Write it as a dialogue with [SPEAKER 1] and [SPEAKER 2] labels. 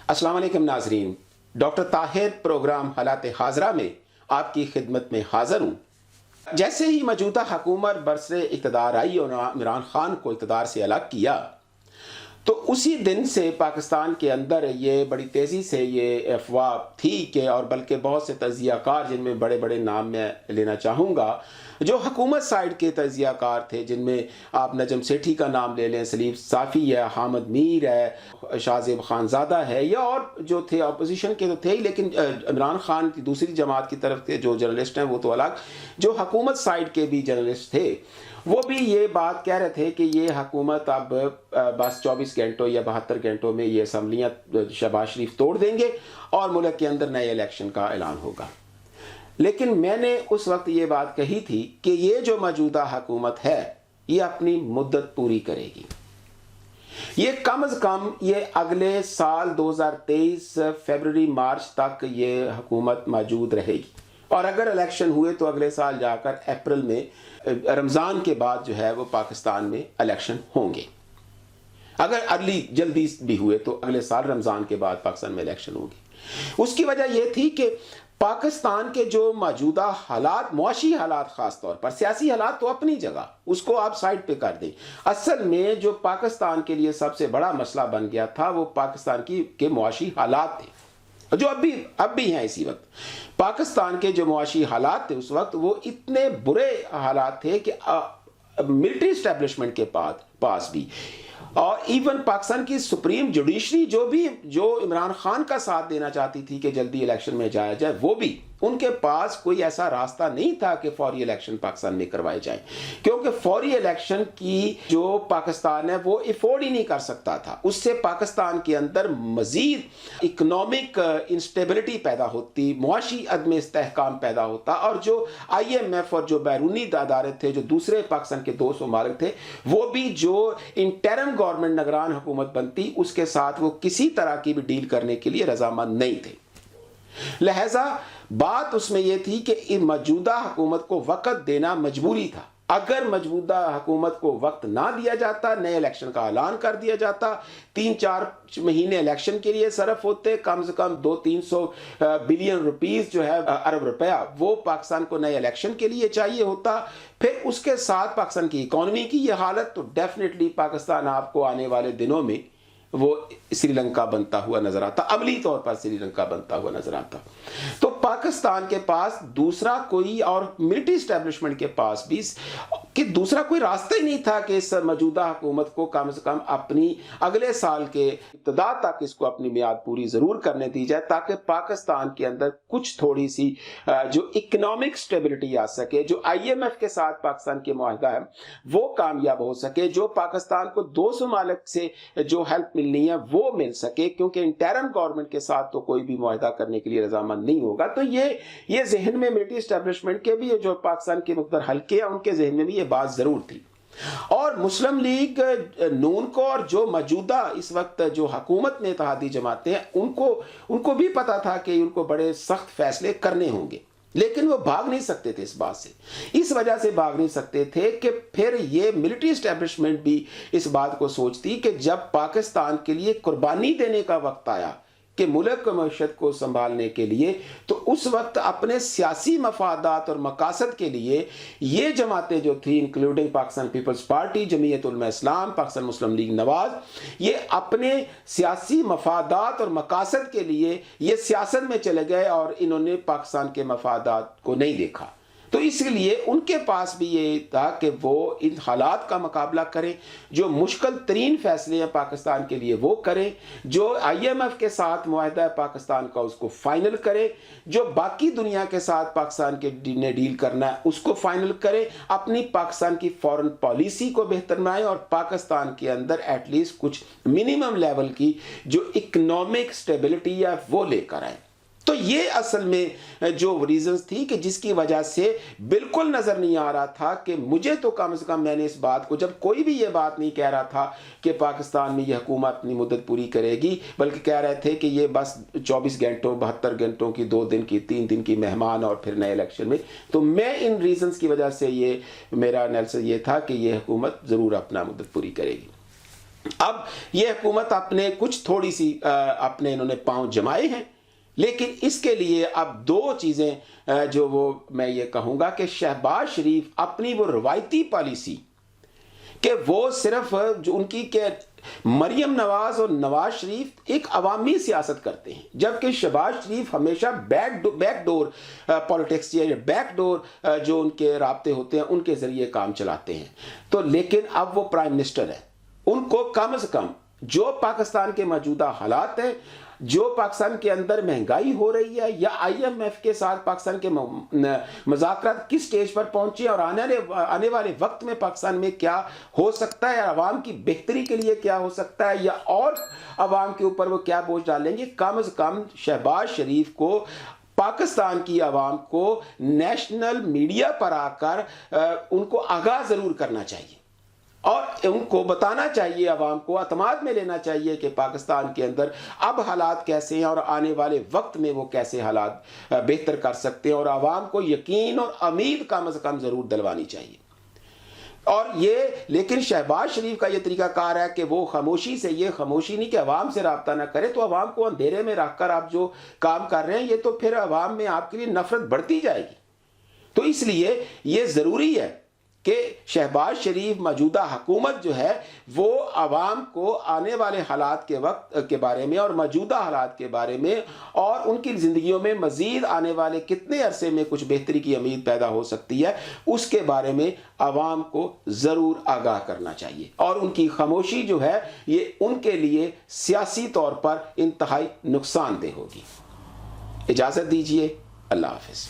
[SPEAKER 1] अस्सलाम वालेकुम नाजरीन, डॉक्टर ताहिर प्रोग्राम हालात हाजरा में आपकी खिदमत में हाजिर हूँ। जैसे ही मौजूदा हुकूमत बरसरे इक़्तिदार आई और इमरान खान को इक़्तिदार से अलग किया, तो उसी दिन से पाकिस्तान के अंदर ये बड़ी तेज़ी से ये अफवाह थी कि, और बल्कि बहुत से तज्ज़ियाकार जिनमें बड़े बड़े नाम मैं लेना चाहूँगा, जो हुकूमत साइड के तज्ज़ियाकार थे, जिनमें आप नजम सेठी का नाम ले लें, सलीम साफ़ी है, हामिद मीर है, शाहज़ेब खानज़ादा है, या और जो थे अपोजिशन के तो थे ही, लेकिन इमरान खान की दूसरी जमात की तरफ के जो जर्नलिस्ट हैं वो तो अलग, जो हुकूमत साइड के भी जर्नलिस्ट थे वो भी ये बात कह रहे थे कि ये हुकूमत अब बस 24 घंटों या 72 घंटों में ये असम्बलियाँ शहबाज शरीफ तोड़ देंगे और मुल्क के अंदर नए इलेक्शन का ऐलान होगा। लेकिन मैंने उस वक्त ये बात कही थी कि ये जो मौजूदा हुकूमत है ये अपनी मुद्दत पूरी करेगी। ये कम अज़ कम ये अगले साल 2023 फरवरी मार्च तक ये हुकूमत मौजूद रहेगी, और अगर इलेक्शन हुए तो अगले साल जाकर अप्रैल में रमज़ान के बाद जो है वो पाकिस्तान में इलेक्शन होंगे। अगर अर्ली जल्दी भी हुए तो अगले साल रमज़ान के बाद पाकिस्तान में इलेक्शन होंगे। उसकी वजह यह थी कि पाकिस्तान के जो मौजूदा हालात, मुआशी हालात, ख़ास तौर पर सियासी हालात तो अपनी जगह, उसको आप साइड पे कर दें। असल में जो पाकिस्तान के लिए सबसे बड़ा मसला बन गया था वो पाकिस्तान के मुआशी हालात थे, जो अब भी हैं। इसी वक्त पाकिस्तान के जो मुआशी हालात थे उस वक्त वो इतने बुरे हालात थे कि मिलिट्री इस्टेब्लिशमेंट के पास भी, और इवन पाकिस्तान की सुप्रीम जुडिशरी जो इमरान खान का साथ देना चाहती थी कि जल्दी इलेक्शन में जाया जाए, वो भी उनके पास कोई ऐसा रास्ता नहीं था कि फौरी इलेक्शन पाकिस्तान में करवाए जाएं, क्योंकि फौरी इलेक्शन की जो पाकिस्तान है वो अफोर्ड ही नहीं कर सकता था। उससे पाकिस्तान के अंदर मजीद इकनॉमिक इंस्टेबिलिटी पैदा होती, मुआशी अदम इस्तेहकाम पैदा होता, और जो IMF और जो बैरूनी अदारे थे, जो दूसरे पाकिस्तान के दोस्त ममालिक थे, वो भी जो इंटरम गवर्नमेंट निगरान हुकूमत बनती उसके साथ वो किसी तरह की भी डील करने के लिए रजामंद नहीं थे। लिहाजा बात उसमें यह थी कि मौजूदा हुकूमत को वक्त देना मजबूरी था। अगर मौजूदा हुकूमत को वक्त ना दिया जाता, नए इलेक्शन का ऐलान कर दिया जाता, 3-4 महीने इलेक्शन के लिए सरफ होते, कम से कम 200-300 बिलियन रुपीस जो है, अरब रुपया, वो पाकिस्तान को नए इलेक्शन के लिए चाहिए होता। फिर उसके साथ पाकिस्तान की इकॉनमी की ये हालत, तो डेफिनेटली पाकिस्तान आपको आने वाले दिनों में वो श्रीलंका बनता हुआ नजर आता, अमली तौर पर श्रीलंका बनता हुआ नजर आता। तो पाकिस्तान के पास दूसरा कोई, और मिलिट्री एस्टेब्लिशमेंट के पास भी कि दूसरा कोई रास्ता ही नहीं था कि इस मौजूदा हुकूमत को कम से कम अपनी अगले साल के इब्तिदा तक इसको अपनी मियाद पूरी जरूर करने दी जाए, ताकि पाकिस्तान के अंदर कुछ थोड़ी सी जो इकोनॉमिक स्टेबिलिटी आ सके, जो IMF के साथ पाकिस्तान के मुआहदा है वो कामयाब हो सके, जो पाकिस्तान को 200 ममालिक से जो हेल्प मिलनी है वो मिल सके, क्योंकि इंटरम गवर्नमेंट के साथ तो कोई भी मुआहदा करने के लिए रजामंद नहीं होगा। तो ये जहन में मिलिट्री एस्टेब्लिशमेंट के भी, जो पाकिस्तान के मुख्तलिफ हल्के हैं उनके जहन में भी ये बात जरूर थी। और मुस्लिम लीग नून को, और जो मौजूदा इस वक्त जो हुकूमत में इत्तेहादी जमातें हैं, उनको भी पता था कि उनको बड़े सख्त फैसले करने होंगे, लेकिन वो भाग नहीं सकते थे इस बात से। इस वजह से भाग नहीं सकते थे कि फिर ये मिलिट्री एस्टेब्लिशमेंट भी इस बात को सोचती कि जब पाकिस्तान के लिए कुर्बानी देने का वक्त आया कि मुल्क की मईशत को संभालने के लिए, तो उस वक्त अपने सियासी मफादात और मकासद के लिए ये जमातें जो थी, इंक्लूडिंग पाकिस्तान पीपल्स पार्टी, जमीयत उलमा इस्लाम, पाकिस्तान मुस्लिम लीग नवाज, ये अपने सियासी मफादात और मकासद के लिए ये सियासत में चले गए और इन्होंने पाकिस्तान के मफादात को नहीं देखा। तो इसलिए उनके पास भी ये था कि वो इन हालात का मुकाबला करें, जो मुश्किल तरीन फैसले हैं पाकिस्तान के लिए वो करें, जो IMF के साथ मुआहदा है पाकिस्तान का उसको फाइनल करें, जो बाकी दुनिया के साथ पाकिस्तान के ने डील करना है उसको फाइनल करें, अपनी पाकिस्तान की फॉरेन पॉलिसी को बेहतर बनाएं, और पाकिस्तान के अंदर एटलीस्ट कुछ मिनिमम लेवल की जो इकोनॉमिक स्टेबिलिटी है वो लेकर आए। तो ये असल में जो रीजंस थी कि जिसकी वजह से बिल्कुल नजर नहीं आ रहा था कि मुझे तो कम से कम, मैंने इस बात को, जब कोई भी ये बात नहीं कह रहा था कि पाकिस्तान में ये हुकूमत अपनी मुद्दत पूरी करेगी, बल्कि कह रहे थे कि ये बस 24 घंटों 72 घंटों की, 2 दिन की, 3 दिन की मेहमान और फिर नए इलेक्शन में। तो मैं इन रीजंस की वजह से ये मेरा एनालिसिस ये था कि ये हुकूमत जरूर अपना मुद्दत पूरी करेगी। اب یہ حکومت اپنے کچھ تھوڑی سی اپنے انہوں نے پاؤں جمائے ہیں، لیکن اس کے لیے اب دو چیزیں جو وہ میں یہ کہوں گا کہ شہباز شریف اپنی وہ روایتی پالیسی کہ وہ صرف جو ان کی کہ مریم نواز اور نواز شریف ایک عوامی سیاست کرتے ہیں، جبکہ شہباز شریف ہمیشہ بیک ڈور پالیٹکس یا بیک ڈور جو ان کے رابطے ہوتے ہیں ان کے ذریعے کام چلاتے ہیں۔ تو لیکن اب وہ پرائم منسٹر ہیں، ان کو کم از کم جو پاکستان کے موجودہ حالات ہیں، جو پاکستان کے اندر مہنگائی ہو رہی ہے یا آئی ایم ایف کے ساتھ پاکستان کے مذاکرات کس سٹیج پر پہنچے اور آنے والے وقت میں پاکستان میں کیا ہو سکتا ہے، عوام کی بہتری کے لیے کیا ہو سکتا ہے یا اور عوام کے اوپر وہ کیا بوجھ ڈالیں گے، کم از کم شہباز شریف کو پاکستان کی عوام کو نیشنل میڈیا پر آ کر ان کو آگاہ ضرور کرنا چاہیے اور ان کو بتانا چاہیے، عوام کو اعتماد میں لینا چاہیے کہ پاکستان کے اندر اب حالات کیسے ہیں اور آنے والے وقت میں وہ کیسے حالات بہتر کر سکتے ہیں، اور عوام کو یقین اور امید کم از کم ضرور دلوانی چاہیے۔ اور یہ لیکن شہباز شریف کا یہ طریقہ کار ہے کہ وہ خاموشی سے، یہ خاموشی نہیں کہ عوام سے رابطہ نہ کرے، تو عوام کو اندھیرے میں رکھ کر آپ جو کام کر رہے ہیں یہ تو پھر عوام میں آپ کے لیے نفرت بڑھتی جائے گی۔ تو اس لیے یہ ضروری ہے کہ شہباز شریف موجودہ حکومت جو ہے وہ عوام کو آنے والے حالات کے وقت کے بارے میں اور موجودہ حالات کے بارے میں اور ان کی زندگیوں میں مزید آنے والے کتنے عرصے میں کچھ بہتری کی امید پیدا ہو سکتی ہے اس کے بارے میں عوام کو ضرور آگاہ کرنا چاہیے، اور ان کی خاموشی جو ہے یہ ان کے لیے سیاسی طور پر انتہائی نقصان دہ ہوگی۔ اجازت دیجیے، اللہ حافظ۔